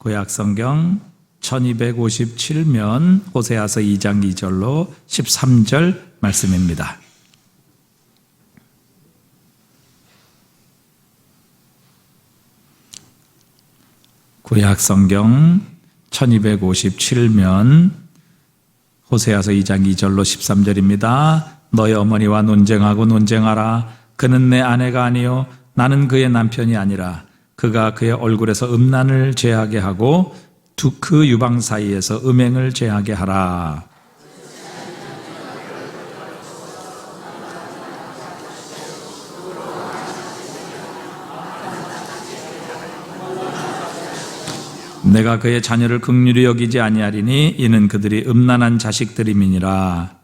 구약성경 1257면 호세아서 2장 2절로 13절 말씀입니다. 구약성경 1257면 호세아서 2장 2절로 13절입니다. 너의 어머니와 논쟁하고 논쟁하라. 그는 내 아내가 아니요 나는 그의 남편이 아니라 그가 그의 얼굴에서 음란을 제하게 하고 그 유방 사이에서 음행을 제하게 하라. 내가 그의 자녀를 긍휼히 여기지 아니하리니 이는 그들이 음란한 자식들임이니라.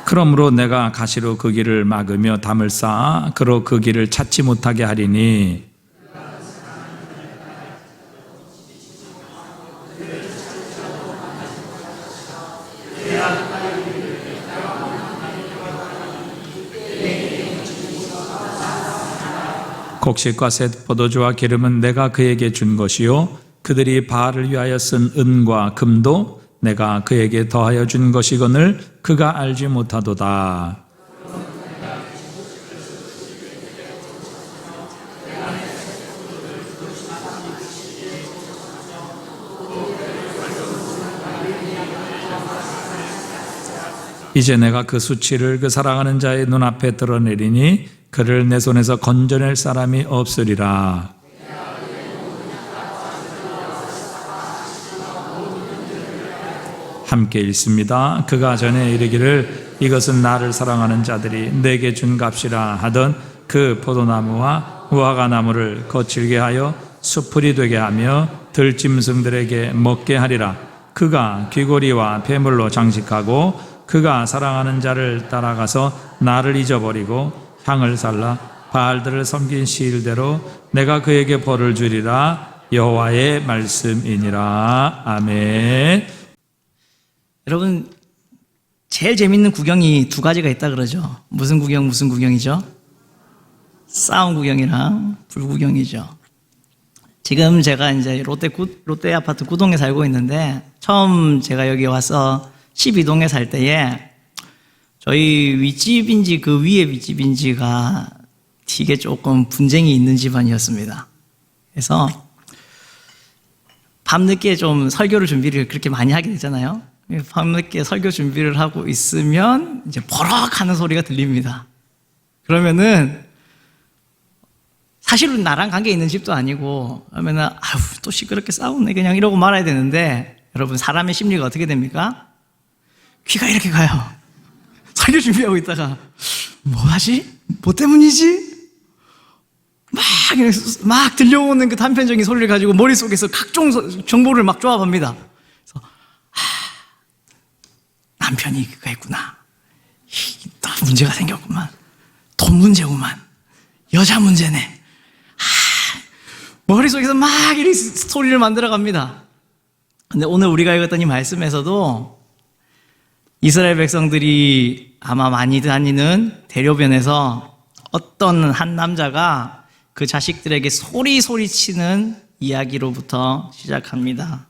그러므로 내가 가시로 그 길을 막으며 담을 쌓아 그로 그 길을 찾지 못하게 하리니 곡식과 셋 포도주와 기름은 내가 그에게 준 것이요 그들이 바알을 위하여 쓴 은과 금도 내가 그에게 더하여 준 것이거늘 그가 알지 못하도다. 이제 내가 그 수치를 그 사랑하는 자의 눈앞에 드러내리니 그를 내 손에서 건져낼 사람이 없으리라. 함께 읽습니다. 그가 전에 이르기를 이것은 나를 사랑하는 자들이 내게 준 값이라 하던 그 포도나무와 무화과나무를 거칠게 하여 수풀이 되게 하며 들짐승들에게 먹게 하리라. 그가 귀고리와 폐물로 장식하고 그가 사랑하는 자를 따라가서 나를 잊어버리고 향을 살라 바알들을 섬긴 시일대로 내가 그에게 벌을 주리라. 여호와의 말씀이니라. 아멘. 여러분, 제일 재밌는 구경이 두 가지가 있다 그러죠. 무슨 구경이죠? 싸움 구경이랑 불 구경이죠. 지금 제가 이제 롯데 아파트 9동에 살고 있는데, 처음 제가 여기 와서 12동에 살 때에 저희 윗집인지 그 위에 윗집인지가 되게 조금 분쟁이 있는 집안이었습니다. 그래서 밤늦게 좀 설교를 준비를 그렇게 많이 하게 되잖아요. 밤늦게 설교 준비를 하고 있으면 이제 버럭 하는 소리가 들립니다. 그러면은 사실은 나랑 관계 있는 집도 아니고 그러면은 아유 또 시끄럽게 싸우네 그냥 이러고 말아야 되는데, 여러분 사람의 심리가 어떻게 됩니까? 귀가 이렇게 가요. 설교 준비하고 있다가 뭐 하지? 뭐 때문이지? 막 들려오는 그 단편적인 소리를 가지고 머릿속에서 각종 정보를 막 조합합니다. 그래서 남편이 그거 했구나. 또 문제가 생겼구만. 돈 문제구만. 여자 문제네. 머릿속에서 막 이렇게 스토리를 만들어 갑니다. 근데 오늘 우리가 읽었던 이 말씀에서도 이스라엘 백성들이 아마 많이 다니는 대로변에서 어떤 한 남자가 그 자식들에게 소리치는 이야기로부터 시작합니다.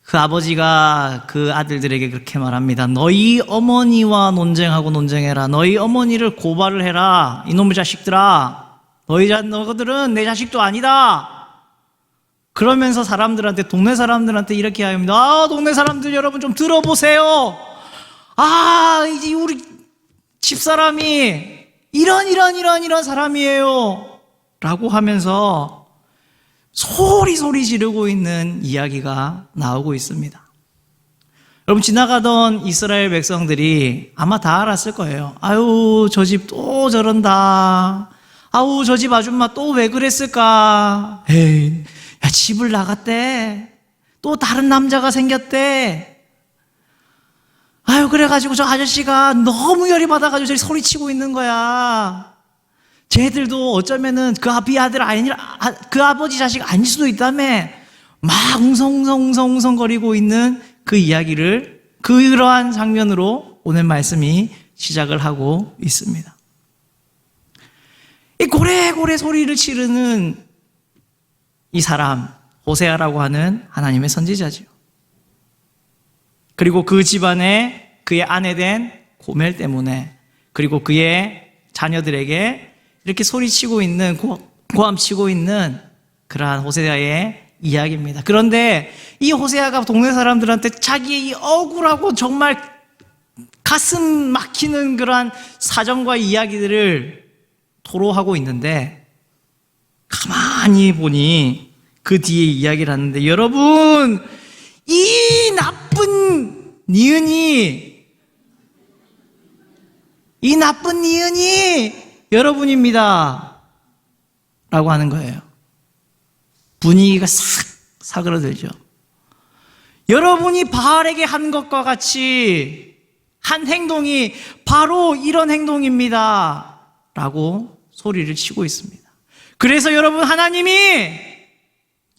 그 아버지가 그 아들들에게 그렇게 말합니다. 너희 어머니와 논쟁해라. 너희 어머니를 고발을 해라. 이놈의 자식들아. 너희들은 내 자식도 아니다. 그러면서 동네 사람들한테 이렇게 합니다. 동네 사람들 여러분 좀 들어보세요. 이제 우리 집사람이 이런 사람이에요. 라고 하면서 소리 지르고 있는 이야기가 나오고 있습니다. 여러분, 지나가던 이스라엘 백성들이 아마 다 알았을 거예요. 아유, 저 집 또 저런다. 아우, 저 집 아줌마 또 왜 그랬을까? 에이, 야, 집을 나갔대. 또 다른 남자가 생겼대. 아유, 그래가지고 저 아저씨가 너무 열이 받아가지고 저기 소리치고 있는 거야. 쟤들도 어쩌면은 그 아들 아니라 그 아버지 자식 아닐 수도 있다며 막 웅성웅성거리고 있는 그 이야기를 그러한 장면으로 오늘 말씀이 시작을 하고 있습니다. 이 고래고래 소리를 치르는 이 사람 호세아라고 하는 하나님의 선지자지요. 그리고 그 집안에 그의 아내 된 고멜 때문에 그리고 그의 자녀들에게 이렇게 소리치고 있는 고함치고 있는 그러한 호세아의 이야기입니다. 그런데 이 호세아가 동네 사람들한테 자기의 이 억울하고 정말 가슴 막히는 그러한 사정과 이야기들을 토로하고 있는데 가만히 보니 그 뒤에 이야기를 하는데 여러분 이 나쁜 니은이 여러분입니다 라고 하는 거예요. 분위기가 싹 사그러들죠. 여러분이 바알에게 한 것과 같이 한 행동이 바로 이런 행동입니다 라고 소리를 치고 있습니다. 그래서 여러분 하나님이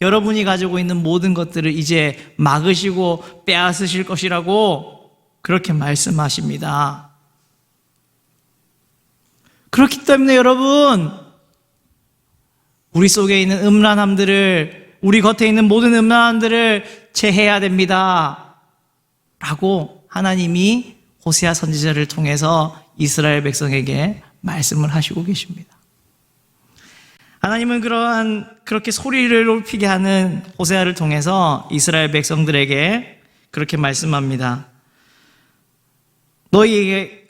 여러분이 가지고 있는 모든 것들을 이제 막으시고 빼앗으실 것이라고 그렇게 말씀하십니다. 그렇기 때문에 여러분 우리 속에 있는 음란함들을 우리 겉에 있는 모든 음란함들을 제해야 됩니다 라고 하나님이 호세아 선지자를 통해서 이스라엘 백성에게 말씀을 하시고 계십니다. 하나님은 그렇게 소리를 높이게 하는 호세아를 통해서 이스라엘 백성들에게 그렇게 말씀합니다. 너희에게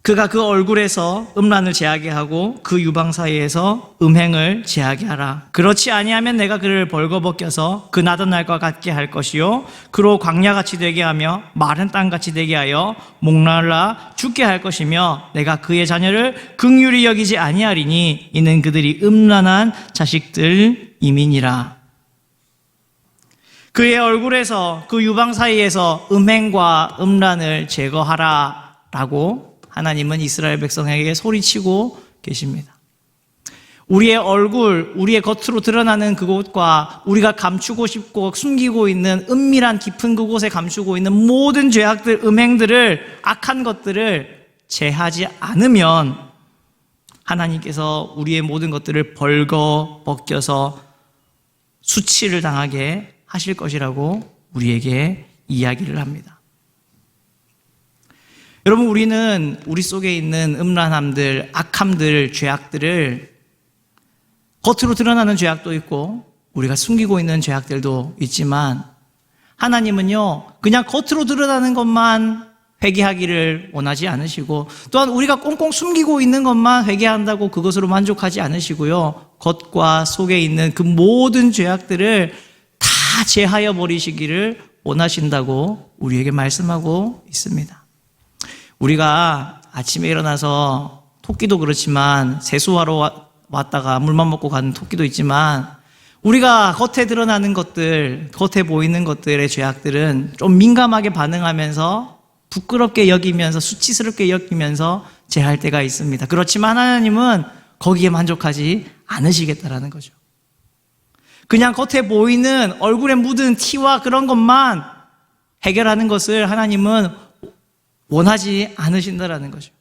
그가 그 얼굴에서 음란을 제하게 하고 그 유방 사이에서 음행을 제하게 하라. 그렇지 아니하면 내가 그를 벌거벗겨서 그 나던 날과 같게 할 것이요 그로 광야같이 되게 하며 마른 땅같이 되게 하여 목말라 죽게 할 것이며 내가 그의 자녀를 긍휼히 여기지 아니하리니 이는 그들이 음란한 자식들임이니라. 그의 얼굴에서 그 유방 사이에서 음행과 음란을 제거하라 라고 하나님은 이스라엘 백성에게 소리치고 계십니다. 우리의 얼굴, 우리의 겉으로 드러나는 그곳과 우리가 감추고 싶고 숨기고 있는 은밀한 깊은 그곳에 감추고 있는 모든 죄악들, 음행들을, 악한 것들을 제하지 않으면 하나님께서 우리의 모든 것들을 벌거벗겨서 수치를 당하게 하실 것이라고 우리에게 이야기를 합니다. 여러분 우리는 우리 속에 있는 음란함들, 악함들, 죄악들을 겉으로 드러나는 죄악도 있고 우리가 숨기고 있는 죄악들도 있지만 하나님은요 그냥 겉으로 드러나는 것만 회개하기를 원하지 않으시고 또한 우리가 꽁꽁 숨기고 있는 것만 회개한다고 그것으로 만족하지 않으시고요 겉과 속에 있는 그 모든 죄악들을 다 제하여 버리시기를 원하신다고 우리에게 말씀하고 있습니다. 우리가 아침에 일어나서 토끼도 그렇지만 세수하러 왔다가 물만 먹고 가는 토끼도 있지만 우리가 겉에 드러나는 것들, 겉에 보이는 것들의 죄악들은 좀 민감하게 반응하면서 부끄럽게 여기면서 수치스럽게 여기면서 제할 때가 있습니다. 그렇지만 하나님은 거기에 만족하지 않으시겠다라는 거죠. 그냥 겉에 보이는 얼굴에 묻은 티와 그런 것만 해결하는 것을 하나님은 원하지 않으신다라는 거죠.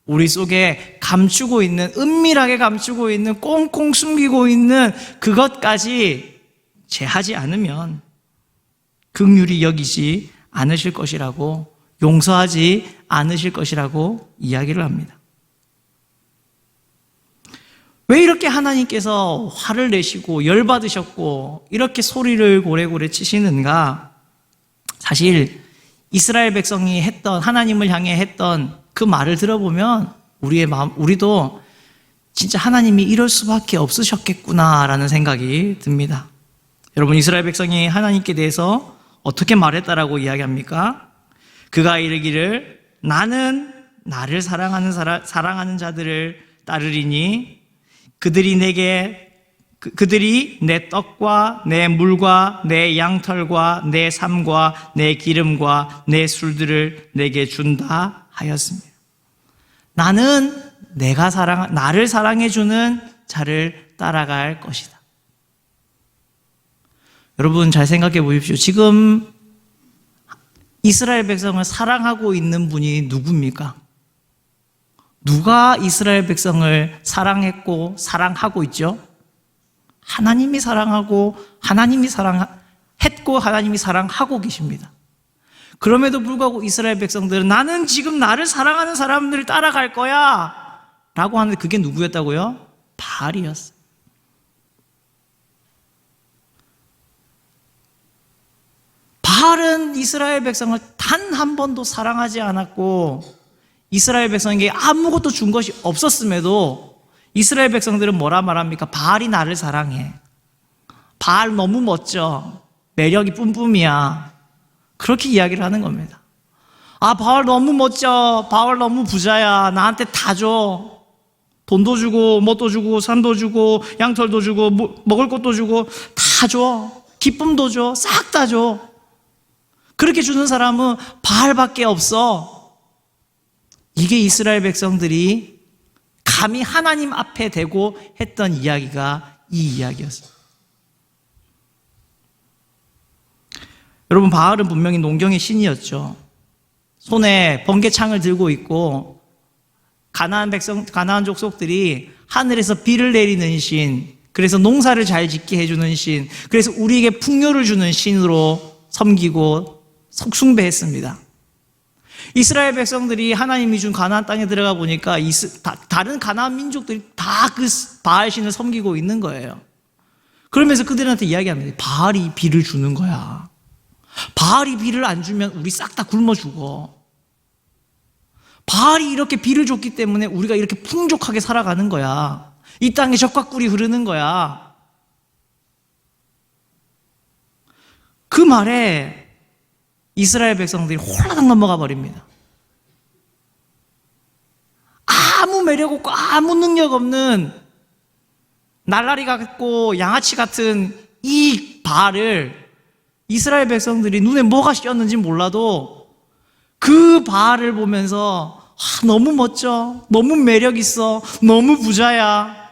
우리 속에 감추고 있는, 은밀하게 감추고 있는, 꽁꽁 숨기고 있는 그것까지 제하지 않으면 긍휼히 여기지 않으실 것이라고, 용서하지 않으실 것이라고 이야기를 합니다. 왜 이렇게 하나님께서 화를 내시고 열받으셨고 이렇게 소리를 고래고래 치시는가? 사실 이스라엘 백성이 했던, 하나님을 향해 했던 그 말을 들어보면 우리의 마음, 우리도 진짜 하나님이 이럴 수밖에 없으셨겠구나라는 생각이 듭니다. 여러분, 이스라엘 백성이 하나님께 대해서 어떻게 말했다라고 이야기합니까? 그가 이르기를 나는 나를 사랑하는 자들을 따르리니 그들이 내 떡과 내 물과 내 양털과 내 삶과 내 기름과 내 술들을 내게 준다 하였습니다. 나는 나를 사랑해주는 자를 따라갈 것이다. 여러분 잘 생각해 보십시오. 지금 이스라엘 백성을 사랑하고 있는 분이 누굽니까? 누가 이스라엘 백성을 사랑했고 사랑하고 있죠? 하나님이 사랑하고 하나님이 사랑했고 하나님이 사랑하고 계십니다. 그럼에도 불구하고 이스라엘 백성들은 나는 지금 나를 사랑하는 사람들을 따라갈 거야 라고 하는데 그게 누구였다고요? 바알이었어요. 바알은 이스라엘 백성을 단 한 번도 사랑하지 않았고 이스라엘 백성에게 아무것도 준 것이 없었음에도 이스라엘 백성들은 뭐라 말합니까? 바알이 나를 사랑해. 바알 너무 멋져. 매력이 뿜뿜이야. 그렇게 이야기를 하는 겁니다. 아, 바알 너무 멋져. 바알 너무 부자야. 나한테 다 줘. 돈도 주고, 뭣도 주고, 산도 주고, 양털도 주고, 먹을 것도 주고, 다 줘. 기쁨도 줘. 싹 다 줘. 그렇게 주는 사람은 바알밖에 없어. 이게 이스라엘 백성들이 감히 하나님 앞에 대고 했던 이야기가 이 이야기였어요. 여러분, 바알은 분명히 농경의 신이었죠. 손에 번개창을 들고 있고 가나안 족속들이 하늘에서 비를 내리는 신, 그래서 농사를 잘 짓게 해주는 신, 그래서 우리에게 풍요를 주는 신으로 섬기고 숭배했습니다. 이스라엘 백성들이 하나님이 준 가나안 땅에 들어가 보니까 다른 가나안 민족들이 다 그 바알 신을 섬기고 있는 거예요. 그러면서 그들한테 이야기합니다. 바알이 비를 주는 거야. 바알이 비를 안 주면 우리 싹 다 굶어 죽어. 바알이 이렇게 비를 줬기 때문에 우리가 이렇게 풍족하게 살아가는 거야. 이 땅에 젖과 꿀이 흐르는 거야. 그 말에 이스라엘 백성들이 홀라당 넘어가 버립니다. 아무 매력 없고 아무 능력 없는 날라리 같고 양아치 같은 이 바알을 이스라엘 백성들이 눈에 뭐가 씌었는지 몰라도 그 바알을 보면서 너무 멋져, 너무 매력 있어, 너무 부자야,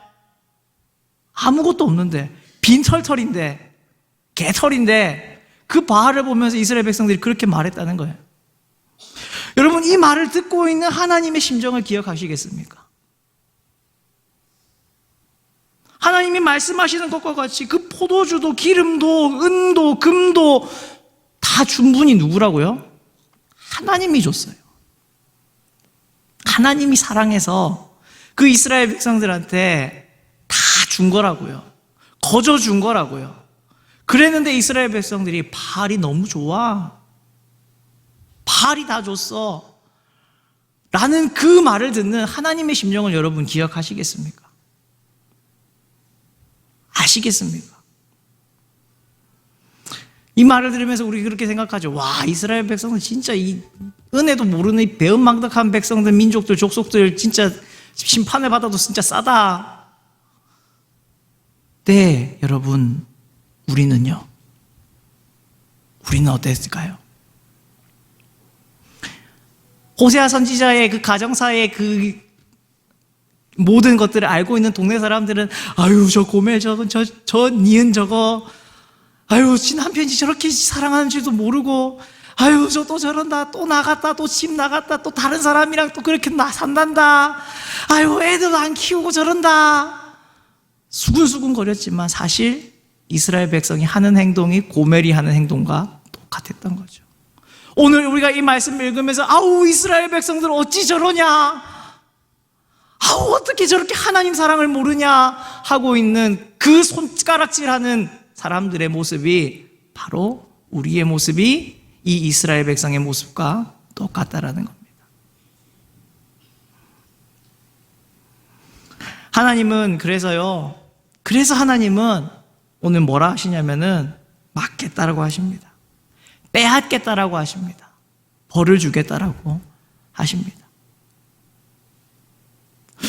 아무것도 없는데 빈 털털인데 개털인데 그 바알을 보면서 이스라엘 백성들이 그렇게 말했다는 거예요. 여러분, 이 말을 듣고 있는 하나님의 심정을 기억하시겠습니까? 하나님이 말씀하시는 것과 같이 그 포도주도 기름도 은도 금도 다 준 분이 누구라고요? 하나님이 줬어요. 하나님이 사랑해서 그 이스라엘 백성들한테 다 준 거라고요. 거저 준 거라고요. 그랬는데 이스라엘 백성들이 바알이 너무 좋아. 바알이 다 줬어. 라는 그 말을 듣는 하나님의 심정을 여러분 기억하시겠습니까? 아시겠습니까? 이 말을 들으면서 우리 그렇게 생각하죠. 와, 이스라엘 백성은 진짜 이 은혜도 모르는 이 배은망덕한 백성들, 민족들, 족속들 진짜 심판을 받아도 진짜 싸다. 네, 여러분. 우리는요? 우리는 어땠을까요? 호세아 선지자의 그 가정사의 그 모든 것들을 알고 있는 동네 사람들은 아유, 저 고멜 저거, 저 니은 저거, 아유, 지 남편이 저렇게 사랑하는 줄도 모르고, 아유, 저 또 저런다, 또 나갔다, 또 집 나갔다, 또 다른 사람이랑 또 그렇게 산단다, 아유, 애들도 안 키우고 저런다. 수근수근 거렸지만 사실 이스라엘 백성이 하는 행동이 고멜이 하는 행동과 똑같았던 거죠. 오늘 우리가 이 말씀을 읽으면서 아우, 이스라엘 백성들 어찌 저러냐, 아우, 어떻게 저렇게 하나님 사랑을 모르냐 하고 있는 그 손가락질하는 사람들의 모습이 바로 우리의 모습이 이 이스라엘 백성의 모습과 똑같다라는 겁니다. 하나님은 그래서 하나님은 오늘 뭐라 하시냐면은 막겠다라고 하십니다. 빼앗겠다라고 하십니다. 벌을 주겠다라고 하십니다.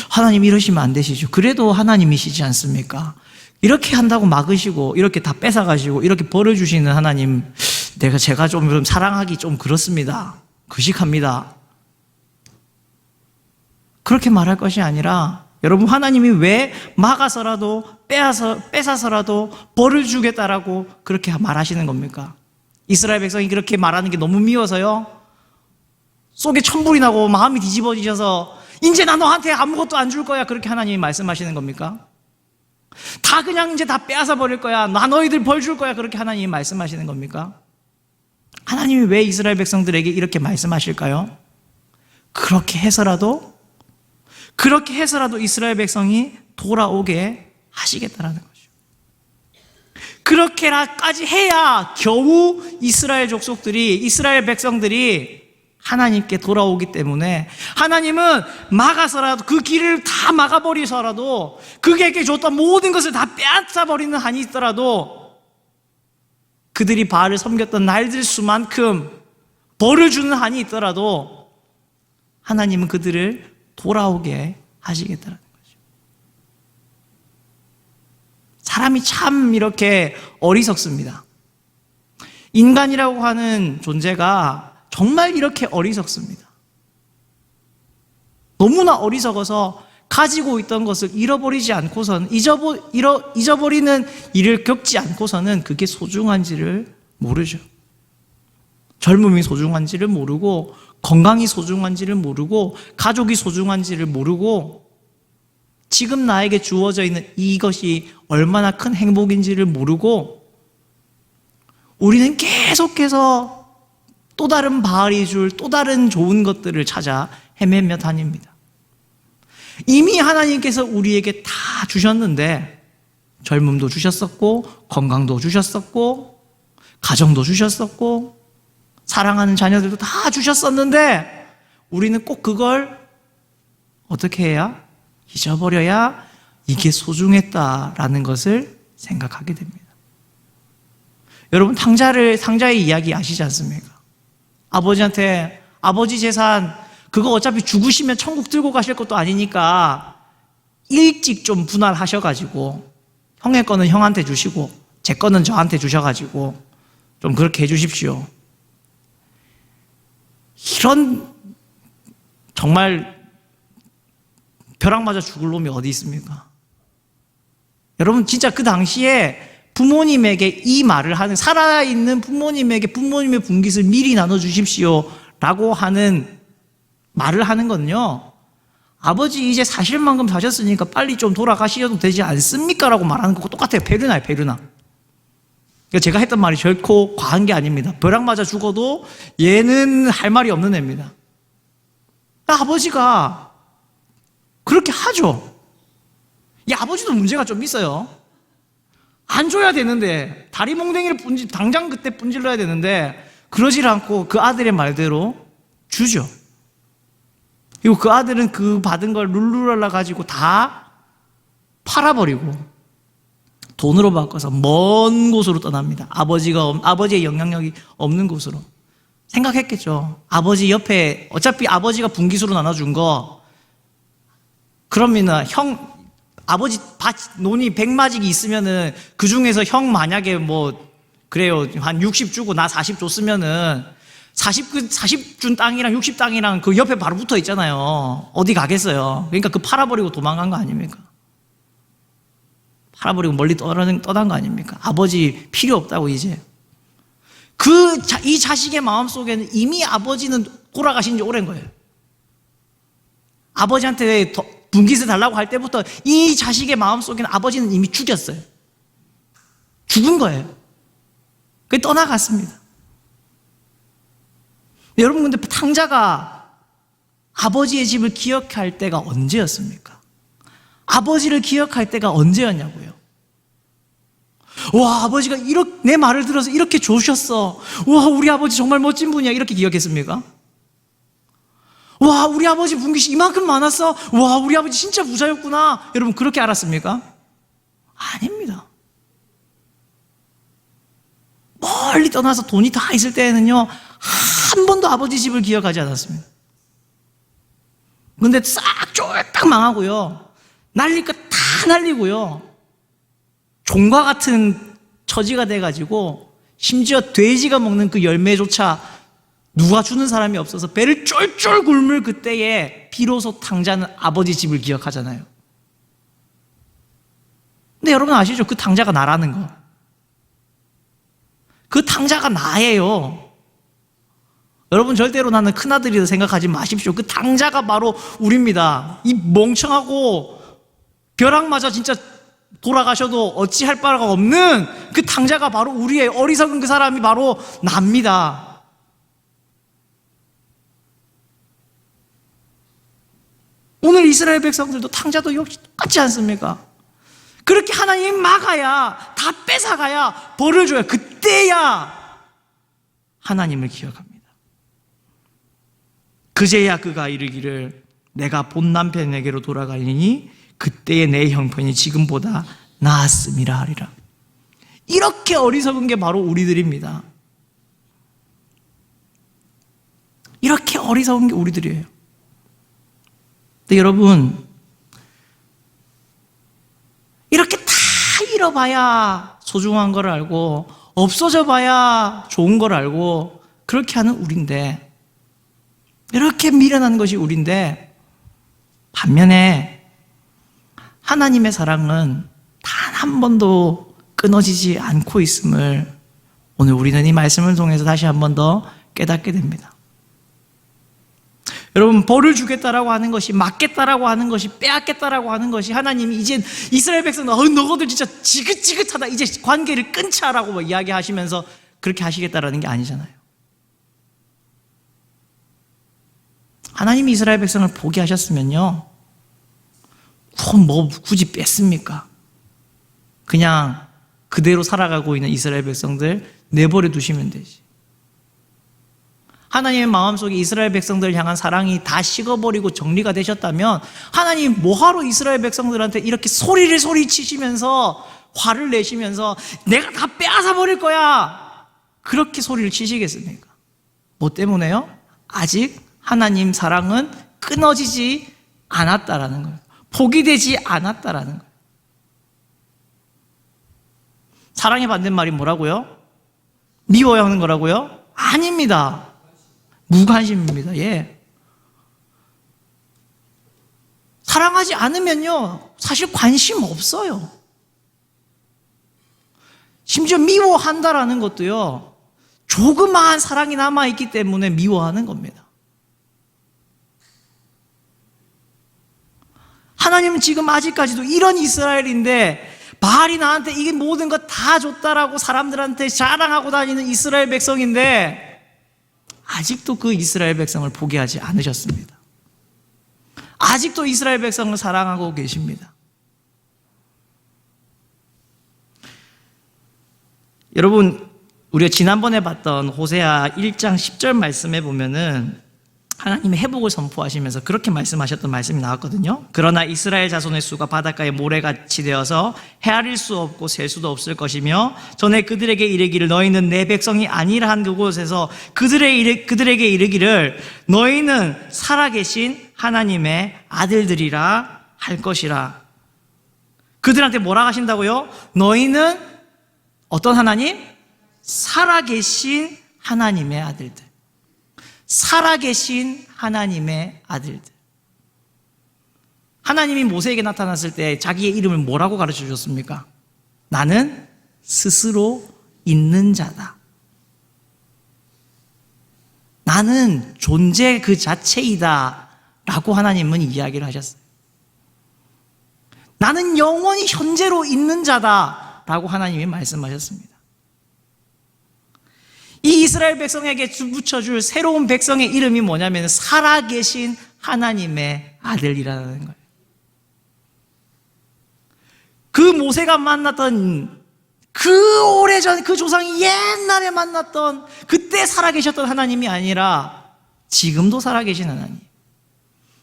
하나님 이러시면 안 되시죠. 그래도 하나님이시지 않습니까? 이렇게 한다고 막으시고 이렇게 다 뺏어가시고 이렇게 벌을 주시는 하나님, 제가 좀 사랑하기 좀 그렇습니다. 그식합니다. 그렇게 말할 것이 아니라 여러분 하나님이 왜 막아서라도 뺏어서라도 벌을 주겠다라고 그렇게 말하시는 겁니까? 이스라엘 백성이 그렇게 말하는 게 너무 미워서요? 속에 천불이 나고 마음이 뒤집어지셔서 이제 나 너한테 아무것도 안 줄 거야 그렇게 하나님이 말씀하시는 겁니까? 다 그냥 이제 다 빼앗아 버릴 거야 나 너희들 벌 줄 거야 그렇게 하나님이 말씀하시는 겁니까? 하나님이 왜 이스라엘 백성들에게 이렇게 말씀하실까요? 그렇게 해서라도 이스라엘 백성이 돌아오게 하시겠다라는 거죠. 그렇게까지 해야 겨우 이스라엘 백성들이 하나님께 돌아오기 때문에 하나님은 막아서라도 그 길을 다 막아버리서라도 그에게 줬던 모든 것을 다 빼앗아버리는 한이 있더라도 그들이 바알을 섬겼던 날들 수만큼 벌을 주는 한이 있더라도 하나님은 그들을 돌아오게 하시겠다는 거죠. 사람이 참 이렇게 어리석습니다. 인간이라고 하는 존재가 정말 이렇게 어리석습니다. 너무나 어리석어서 가지고 있던 것을 잃어버리지 않고서는 잊어버리는 일을 겪지 않고서는 그게 소중한지를 모르죠. 젊음이 소중한지를 모르고 건강이 소중한지를 모르고 가족이 소중한지를 모르고 지금 나에게 주어져 있는 이것이 얼마나 큰 행복인지를 모르고 우리는 계속해서 또 다른 바알이 줄 또 다른 좋은 것들을 찾아 헤매며 다닙니다. 이미 하나님께서 우리에게 다 주셨는데 젊음도 주셨었고 건강도 주셨었고 가정도 주셨었고 사랑하는 자녀들도 다 주셨었는데 우리는 꼭 그걸 어떻게 해야? 잊어버려야 이게 소중했다라는 것을 생각하게 됩니다. 여러분 상자의 이야기 아시지 않습니까? 아버지한테 아버지 재산 그거 어차피 죽으시면 천국 들고 가실 것도 아니니까 일찍 좀 분할하셔가지고 형의 거는 형한테 주시고 제 거는 저한테 주셔가지고 좀 그렇게 해주십시오. 이런 정말 벼락 맞아 죽을 놈이 어디 있습니까? 여러분 진짜 그 당시에 부모님에게 이 말을 하는 살아있는 부모님에게 부모님의 분깃을 미리 나눠주십시오 라고 하는 말을 하는 건요 아버지 이제 사실 만큼 사셨으니까 빨리 좀 돌아가셔도 되지 않습니까? 라고 말하는 거고 똑같아요. 페르나예요. 페르나. 그러니까 제가 했던 말이 결코 과한 게 아닙니다. 벼락 맞아 죽어도 얘는 할 말이 없는 애입니다. 아버지가 그렇게 하죠. 이 아버지도 문제가 좀 있어요. 안 줘야 되는데 다리 몽댕이를 당장 그때 분질러야 되는데 그러질 않고 그 아들의 말대로 주죠. 그리고 그 아들은 그 받은 걸 룰루랄라 가지고 다 팔아버리고 돈으로 바꿔서 먼 곳으로 떠납니다. 아버지의 영향력이 없는 곳으로. 생각했겠죠. 아버지 옆에 어차피 아버지가 분깃으로 나눠준 거 그러면은 아버지 논이 100마직이 있으면은 그 중에서 형 만약에 그래요 한 60 주고 나 40 줬으면은 40 준 땅이랑 60 땅이랑 그 옆에 바로 붙어 있잖아요. 어디 가겠어요. 그러니까 그 팔아버리고 도망간 거 아닙니까? 팔아버리고 멀리 떠난 거 아닙니까? 아버지 필요 없다고 이제. 이 자식의 마음속에는 이미 아버지는 돌아가신 지 오랜 거예요. 아버지한테 분깃을 달라고 할 때부터 이 자식의 마음속에는 아버지는 이미 죽였어요. 죽은 거예요. 그게 떠나갔습니다. 여러분 근데 탕자가 아버지의 집을 기억할 때가 언제였습니까? 아버지를 기억할 때가 언제였냐고요. 와 아버지가 내 말을 들어서 이렇게 좋으셨어. 와 우리 아버지 정말 멋진 분이야 이렇게 기억했습니까? 와 우리 아버지 분깃이 이만큼 많았어. 와 우리 아버지 진짜 부자였구나. 여러분 그렇게 알았습니까? 아닙니다. 멀리 떠나서 돈이 다 있을 때에는요 한 번도 아버지 집을 기억하지 않았습니다. 근데 싹 쫄딱 망하고요 날릴 거 다 날리고요 종과 같은 처지가 돼가지고 심지어 돼지가 먹는 그 열매조차 누가 주는 사람이 없어서 배를 쫄쫄 굶을 그때에 비로소 탕자는 아버지 집을 기억하잖아요. 근데 여러분 아시죠? 그 탕자가 나라는 거. 그 탕자가 나예요. 여러분 절대로 나는 큰아들이라 생각하지 마십시오. 그 탕자가 바로 우리입니다. 이 멍청하고 벼락 맞아 진짜 돌아가셔도 어찌할 바가 없는 그 탕자가 바로 우리의 어리석은 그 사람이 바로 납니다. 오늘 이스라엘 백성들도 탕자도 역시 똑같지 않습니까? 그렇게 하나님이 막아야, 다 뺏어가야, 벌을 줘야, 그때야 하나님을 기억합니다. 그제야 그가 이르기를 내가 본 남편에게로 돌아가리니 그때의 내 형편이 지금보다 나았음이라 하리라. 이렇게 어리석은 게 바로 우리들입니다. 이렇게 어리석은 게 우리들이에요. 근데 여러분, 이렇게 다 잃어봐야 소중한 걸 알고 없어져 봐야 좋은 걸 알고 그렇게 하는 우리인데, 이렇게 미련한 것이 우리인데, 반면에 하나님의 사랑은 단 한 번도 끊어지지 않고 있음을 오늘 우리는 이 말씀을 통해서 다시 한 번 더 깨닫게 됩니다. 여러분, 벌을 주겠다라고 하는 것이, 막겠다라고 하는 것이, 빼앗겠다라고 하는 것이, 하나님이 이제 이스라엘 백성들 너희들 진짜 지긋지긋하다, 이제 관계를 끊자라고 이야기하시면서 그렇게 하시겠다라는 게 아니잖아요. 하나님이 이스라엘 백성을 포기하셨으면요, 그건 뭐 굳이 뺐습니까? 그냥 그대로 살아가고 있는 이스라엘 백성들 내버려 두시면 되지. 하나님의 마음속에 이스라엘 백성들을 향한 사랑이 다 식어버리고 정리가 되셨다면 하나님 뭐하러 이스라엘 백성들한테 이렇게 소리치시면서 화를 내시면서 내가 다 빼앗아 버릴 거야, 그렇게 소리를 치시겠습니까? 뭐 때문에요? 아직 하나님 사랑은 끊어지지 않았다라는 거예요. 포기되지 않았다라는 거예요. 사랑의 반대말이 뭐라고요? 미워야 하는 거라고요? 아닙니다. 무관심입니다. 예. 사랑하지 않으면요, 사실 관심 없어요. 심지어 미워한다라는 것도요, 조그마한 사랑이 남아있기 때문에 미워하는 겁니다. 하나님은 지금 아직까지도 이런 이스라엘인데, 바알이 나한테 이게 모든 거 다 줬다라고 사람들한테 자랑하고 다니는 이스라엘 백성인데 아직도 그 이스라엘 백성을 포기하지 않으셨습니다. 아직도 이스라엘 백성을 사랑하고 계십니다. 여러분, 우리가 지난번에 봤던 호세아 1장 10절 말씀에 보면은 하나님의 회복을 선포하시면서 그렇게 말씀하셨던 말씀이 나왔거든요. 그러나 이스라엘 자손의 수가 바닷가의 모래같이 되어서 헤아릴 수 없고 셀 수도 없을 것이며 전에 그들에게 이르기를 너희는 내 백성이 아니라 한 그곳에서 그들에게 이르기를 너희는 살아계신 하나님의 아들들이라 할 것이라. 그들한테 뭐라 하신다고요? 너희는 어떤 하나님? 살아계신 하나님의 아들들. 살아계신 하나님의 아들들. 하나님이 모세에게 나타났을 때 자기의 이름을 뭐라고 가르쳐 주셨습니까? 나는 스스로 있는 자다. 나는 존재 그 자체이다 라고 하나님은 이야기를 하셨어요. 나는 영원히 현재로 있는 자다 라고 하나님이 말씀하셨습니다. 이 이스라엘 백성에게 붙여줄 새로운 백성의 이름이 뭐냐면 살아계신 하나님의 아들이라는 거예요. 그 모세가 만났던 그 오래전 그 조상이 옛날에 만났던 그때 살아계셨던 하나님이 아니라 지금도 살아계신 하나님,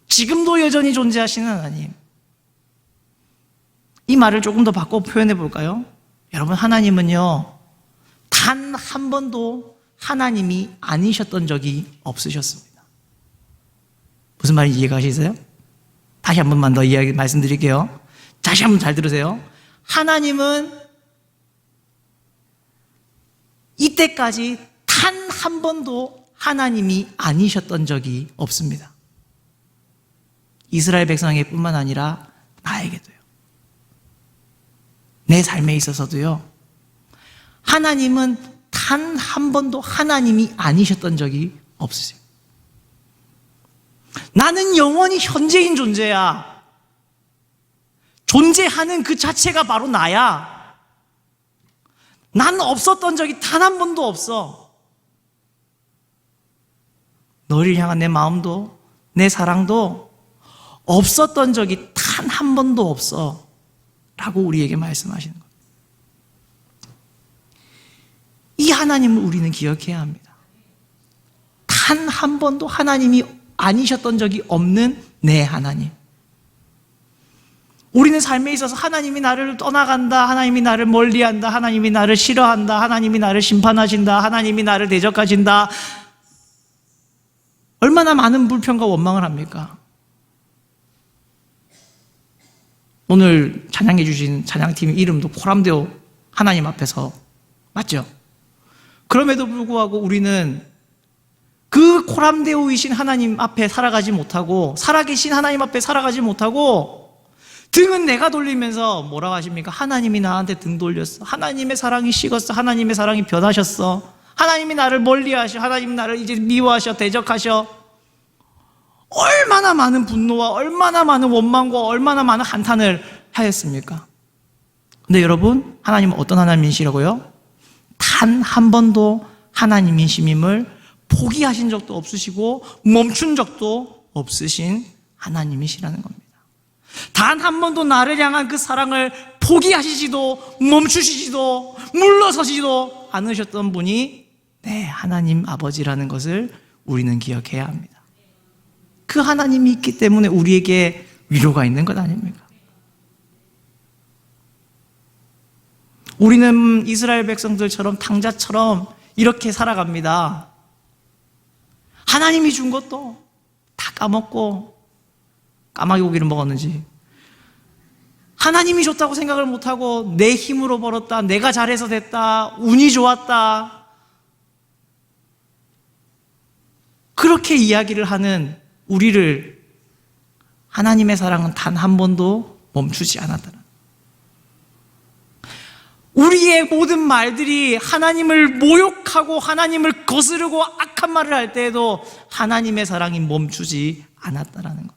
지금도 여전히 존재하시는 하나님. 이 말을 조금 더 바꿔 표현해 볼까요? 여러분, 하나님은요 단 한 번도 하나님이 아니셨던 적이 없으셨습니다. 무슨 말인지 이해가 가시세요? 다시 한 번만 더 말씀드릴게요. 다시 한 번 잘 들으세요. 하나님은 이때까지 단 한 번도 하나님이 아니셨던 적이 없습니다. 이스라엘 백성에게뿐만 아니라 나에게도요. 내 삶에 있어서도요. 하나님은 단 한 번도 하나님이 아니셨던 적이 없으세요. 나는 영원히 현재인 존재야. 존재하는 그 자체가 바로 나야. 나는 없었던 적이 단 한 번도 없어. 너를 향한 내 마음도 내 사랑도 없었던 적이 단 한 번도 없어 라고 우리에게 말씀하시는 겁니다. 이 하나님을 우리는 기억해야 합니다. 단 한 번도 하나님이 아니셨던 적이 없는 내 하나님. 우리는 삶에 있어서 하나님이 나를 떠나간다, 하나님이 나를 멀리한다, 하나님이 나를 싫어한다, 하나님이 나를 심판하신다, 하나님이 나를 대적하신다, 얼마나 많은 불평과 원망을 합니까? 오늘 찬양해 주신 찬양팀 이름도 코람데오 하나님 앞에서 맞죠? 그럼에도 불구하고 우리는 그 코람데오이신 하나님 앞에 살아가지 못하고 살아계신 하나님 앞에 살아가지 못하고 등은 내가 돌리면서 뭐라고 하십니까? 하나님이 나한테 등 돌렸어. 하나님의 사랑이 식었어. 하나님의 사랑이 변하셨어. 하나님이 나를 멀리하셔. 하나님이 나를 이제 미워하셔. 대적하셔. 얼마나 많은 분노와 얼마나 많은 원망과 얼마나 많은 한탄을 하였습니까? 근데 여러분, 하나님은 어떤 하나님이시라고요? 단 한 번도 하나님이심임을 포기하신 적도 없으시고 멈춘 적도 없으신 하나님이시라는 겁니다. 단 한 번도 나를 향한 그 사랑을 포기하시지도 멈추시지도 물러서시지도 않으셨던 분이 내 하나님 아버지라는 것을 우리는 기억해야 합니다. 그 하나님이 있기 때문에 우리에게 위로가 있는 것 아닙니까? 우리는 이스라엘 백성들처럼 탕자처럼 이렇게 살아갑니다. 하나님이 준 것도 다 까먹고 까마귀 고기를 먹었는지 하나님이 줬다고 생각을 못하고 내 힘으로 벌었다, 내가 잘해서 됐다, 운이 좋았다, 그렇게 이야기를 하는 우리를 하나님의 사랑은 단 한 번도 멈추지 않았다는, 우리의 모든 말들이 하나님을 모욕하고 하나님을 거스르고 악한 말을 할 때에도 하나님의 사랑이 멈추지 않았다라는 겁니다.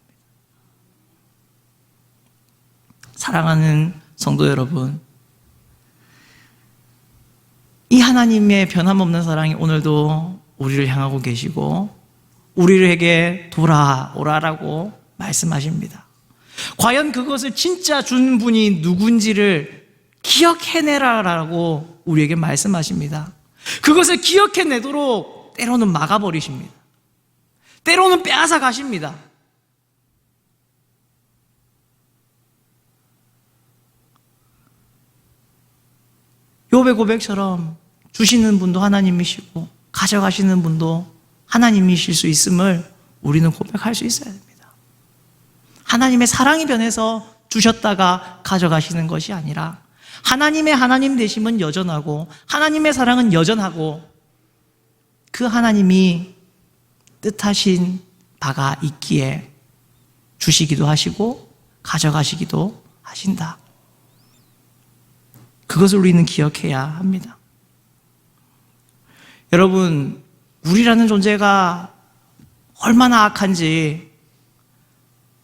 사랑하는 성도 여러분, 이 하나님의 변함없는 사랑이 오늘도 우리를 향하고 계시고 우리에게 돌아오라라고 말씀하십니다. 과연 그것을 진짜 준 분이 누군지를 기억해내라라고 우리에게 말씀하십니다. 그것을 기억해내도록 때로는 막아버리십니다. 때로는 빼앗아 가십니다. 욥의 고백처럼 주시는 분도 하나님이시고 가져가시는 분도 하나님이실 수 있음을 우리는 고백할 수 있어야 됩니다. 하나님의 사랑이 변해서 주셨다가 가져가시는 것이 아니라 하나님의 하나님 되심은 여전하고 하나님의 사랑은 여전하고 그 하나님이 뜻하신 바가 있기에 주시기도 하시고 가져가시기도 하신다. 그것을 우리는 기억해야 합니다. 여러분, 우리라는 존재가 얼마나 악한지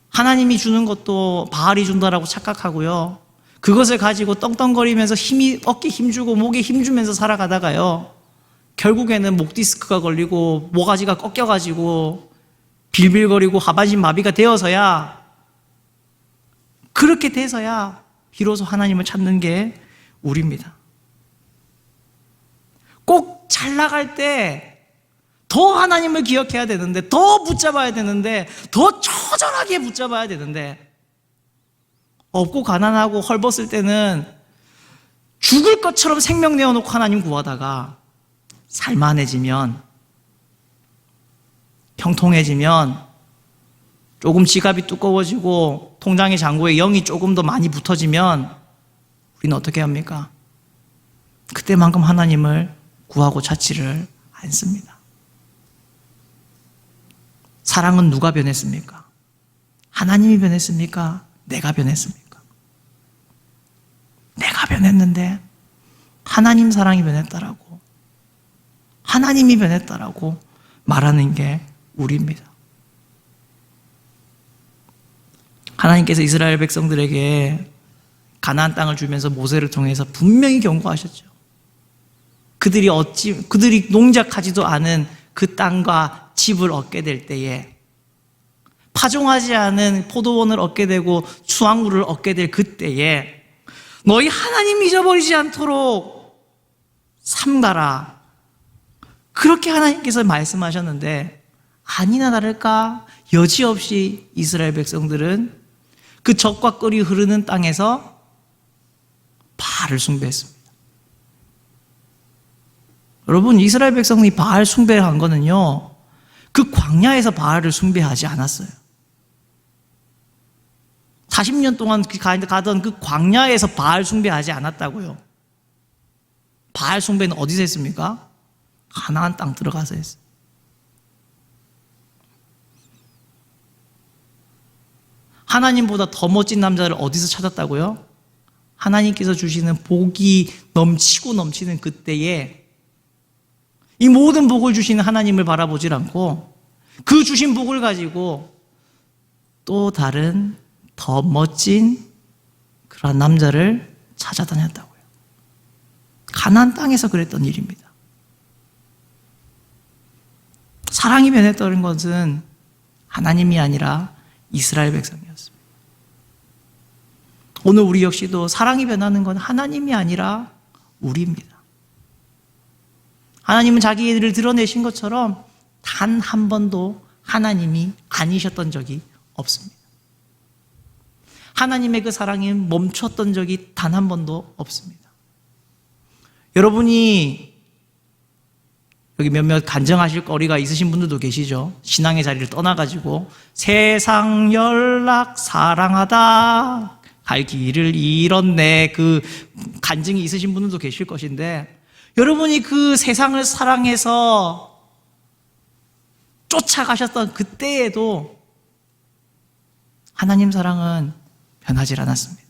하나님이 주는 것도 바알이 준다라고 착각하고요. 그것을 가지고 떵떵거리면서 어깨에 힘주고 목에 힘주면서 살아가다가요. 결국에는 목 디스크가 걸리고 모가지가 꺾여가지고 빌빌거리고 하반신 마비가 되어서야, 그렇게 돼서야 비로소 하나님을 찾는 게 우리입니다. 꼭 잘 나갈 때 더 하나님을 기억해야 되는데, 더 붙잡아야 되는데, 더 처절하게 붙잡아야 되는데, 없고 가난하고 헐벗을 때는 죽을 것처럼 생명 내어놓고 하나님 구하다가 살만해지면, 평통해지면, 조금 지갑이 두꺼워지고 통장의 잔고에 0이 조금 더 많이 붙어지면 우리는 어떻게 합니까? 그때만큼 하나님을 구하고 찾지를 않습니다. 사랑은 누가 변했습니까? 하나님이 변했습니까? 내가 변했습니까? 내가 변했는데 하나님 사랑이 변했다라고, 하나님이 변했다라고 말하는 게 우리입니다. 하나님께서 이스라엘 백성들에게 가나안 땅을 주면서 모세를 통해서 분명히 경고하셨죠. 그들이 농작하지도 않은 그 땅과 집을 얻게 될 때에, 파종하지 않은 포도원을 얻게 되고 수확물을 얻게 될 그때에 너희 하나님 잊어버리지 않도록 삼가라. 그렇게 하나님께서 말씀하셨는데, 아니나 다를까 여지없이 이스라엘 백성들은 그 젖과 꿀이 흐르는 땅에서 바알을 숭배했습니다. 여러분, 이스라엘 백성이 바알 숭배한 거는요, 그 광야에서 바알을 숭배하지 않았어요. 40년 동안 가던 그 광야에서 바알 숭배하지 않았다고요. 바알 숭배는 어디서 했습니까? 가나안 땅 들어가서 했어요. 하나님보다 더 멋진 남자를 어디서 찾았다고요? 하나님께서 주시는 복이 넘치고 넘치는 그때에 이 모든 복을 주시는 하나님을 바라보질 않고 그 주신 복을 가지고 또 다른 더 멋진 그러한 남자를 찾아다녔다고요. 가나안 땅에서 그랬던 일입니다. 사랑이 변했다는 것은 하나님이 아니라 이스라엘 백성이었습니다. 오늘 우리 역시도 사랑이 변하는 건 하나님이 아니라 우리입니다. 하나님은 자기 일을 드러내신 것처럼 단 한 번도 하나님이 아니셨던 적이 없습니다. 하나님의 그 사랑이 멈췄던 적이 단 한 번도 없습니다. 여러분이 여기 몇몇 간증하실 거리가 있으신 분들도 계시죠. 신앙의 자리를 떠나가지고 세상 연락 사랑하다 갈 길을 잃었네, 그 간증이 있으신 분들도 계실 것인데, 여러분이 그 세상을 사랑해서 쫓아가셨던 그때에도 하나님 사랑은 변하지 않았습니다.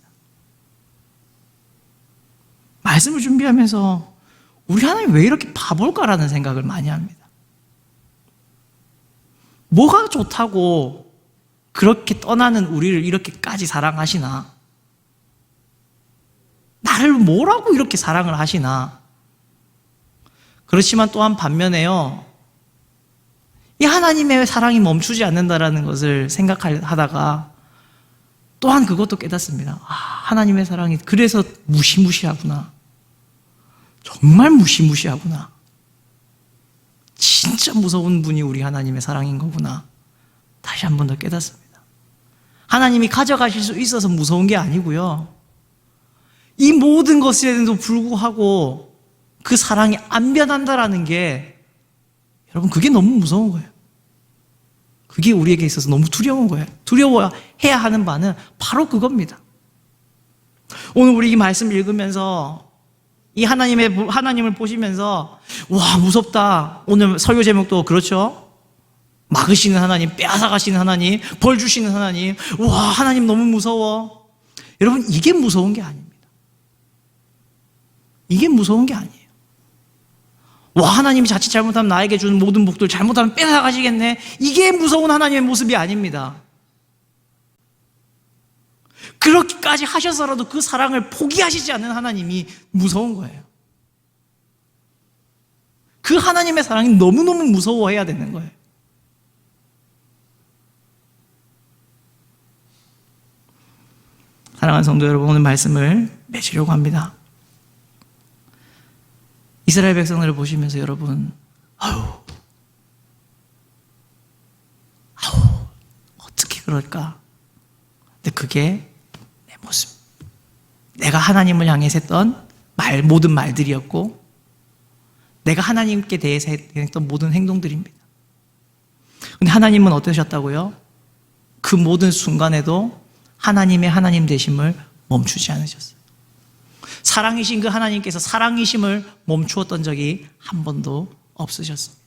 말씀을 준비하면서 우리 하나님 왜 이렇게 바볼까라는 생각을 많이 합니다. 뭐가 좋다고 그렇게 떠나는 우리를 이렇게까지 사랑하시나? 나를 뭐라고 이렇게 사랑을 하시나? 그렇지만 또한 반면에요, 이 하나님의 사랑이 멈추지 않는다라는 것을 생각하다가 또한 그것도 깨닫습니다. 아, 하나님의 사랑이 그래서 무시무시하구나. 정말 무시무시하구나. 진짜 무서운 분이 우리 하나님의 사랑인 거구나. 다시 한 번 더 깨닫습니다. 하나님이 가져가실 수 있어서 무서운 게 아니고요, 이 모든 것에도 불구하고 그 사랑이 안 변한다라는 게, 여러분, 그게 너무 무서운 거예요. 그게 우리에게 있어서 너무 두려운 거예요. 두려워해야 하는 바는 바로 그겁니다. 오늘 우리 이 말씀 읽으면서 이 하나님을 보시면서, 와, 무섭다. 오늘 설교 제목도 그렇죠? 막으시는 하나님, 빼앗아가시는 하나님, 벌 주시는 하나님. 와, 하나님 너무 무서워. 여러분, 이게 무서운 게 아닙니다. 이게 무서운 게 아니에요. 와, 하나님이 자칫 잘못하면 나에게 주는 모든 복들 잘못하면 빼앗아가시겠네. 이게 무서운 하나님의 모습이 아닙니다. 그렇게까지 하셔서라도 그 사랑을 포기하시지 않는 하나님이 무서운 거예요. 그 하나님의 사랑이 너무너무 무서워해야 되는 거예요. 사랑하는 성도 여러분, 오늘 말씀을 맺으려고 합니다. 이스라엘 백성들을 보시면서 여러분, 어떻게 그럴까? 근데 그게 내 모습, 내가 하나님을 향해서 했던 모든 말들이었고, 내가 하나님께 대해서 했던 모든 행동들입니다. 근데 하나님은 어떠셨다고요? 그 모든 순간에도 하나님의 하나님 되심을 멈추지 않으셨어요. 사랑이신 그 하나님께서 사랑이심을 멈추었던 적이 한 번도 없으셨습니다.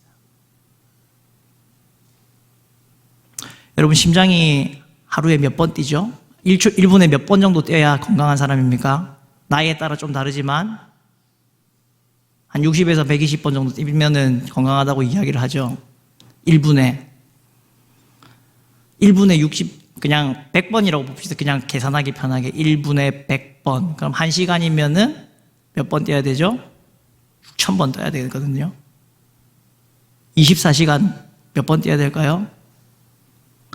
여러분 심장이 하루에 몇 번 뛰죠? 1분에 몇 번 정도 뛰어야 건강한 사람입니까? 나이에 따라 좀 다르지만 한 60에서 120번 정도 뛰면은 건강하다고 이야기를 하죠. 1분에 60, 그냥 100번이라고 봅시다. 그냥 계산하기 편하게 1분에 100번. 그럼 1시간이면은 몇 번 뛰어야 되죠? 6,000번 뛰어야 되거든요. 24시간 몇 번 뛰어야 될까요?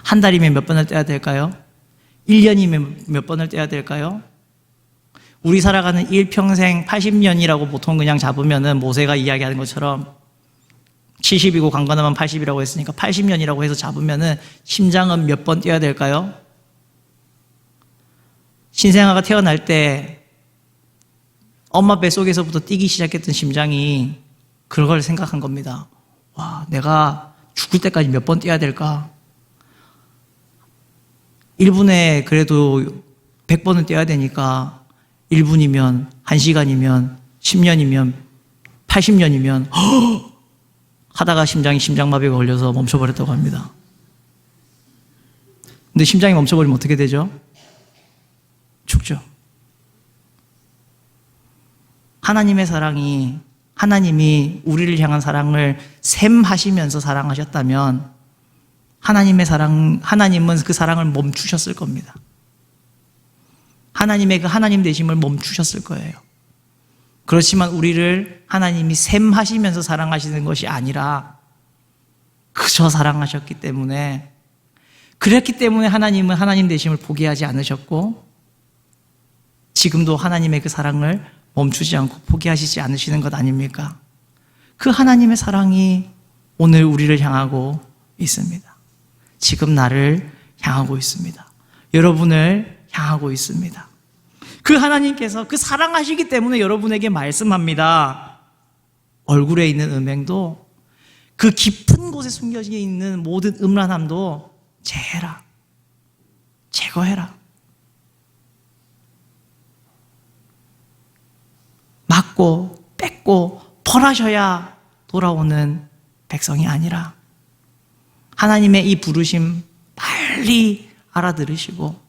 한 달이면 몇 번을 뛰어야 될까요? 1년이면 몇 번을 뛰어야 될까요? 우리 살아가는 일평생 80년이라고 보통 그냥 잡으면은 모세가 이야기하는 것처럼 70이고 강건하면 80이라고 했으니까 80년이라고 해서 잡으면은 심장은 몇 번 뛰어야 될까요? 신생아가 태어날 때 엄마 뱃속에서부터 뛰기 시작했던 심장이 그걸 생각한 겁니다. 와, 내가 죽을 때까지 몇 번 뛰어야 될까? 1분에 그래도 100번은 뛰어야 되니까 1분이면 1시간이면 10년이면 80년이면 하다가 심장마비가 걸려서 멈춰버렸다고 합니다. 근데 심장이 멈춰버리면 어떻게 되죠? 죽죠. 하나님의 사랑이, 하나님이 우리를 향한 사랑을 샘하시면서 사랑하셨다면 하나님은 그 사랑을 멈추셨을 겁니다. 하나님의 그 하나님 되심을 멈추셨을 거예요. 그렇지만 우리를 하나님이 샘하시면서 사랑하시는 것이 아니라 그저 사랑하셨기 때문에, 그랬기 때문에 하나님은 하나님 되심을 포기하지 않으셨고 지금도 하나님의 그 사랑을 멈추지 않고 포기하시지 않으시는 것 아닙니까? 그 하나님의 사랑이 오늘 우리를 향하고 있습니다. 지금 나를 향하고 있습니다. 여러분을 향하고 있습니다. 그 하나님께서 그 사랑하시기 때문에 여러분에게 말씀합니다. 얼굴에 있는 음행도, 그 깊은 곳에 숨겨져 있는 모든 음란함도 제해라. 제거해라. 맞고 뺏고 벌하셔야 돌아오는 백성이 아니라 하나님의 이 부르심 빨리 알아들으시고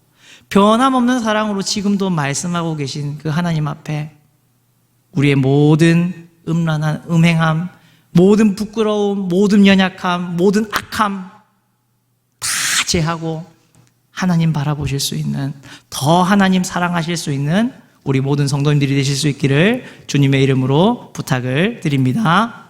변함없는 사랑으로 지금도 말씀하고 계신 그 하나님 앞에 우리의 모든 음란한 음행함, 모든 부끄러움, 모든 연약함, 모든 악함 다 제하고 하나님 바라보실 수 있는, 더 하나님 사랑하실 수 있는 우리 모든 성도님들이 되실 수 있기를 주님의 이름으로 부탁을 드립니다.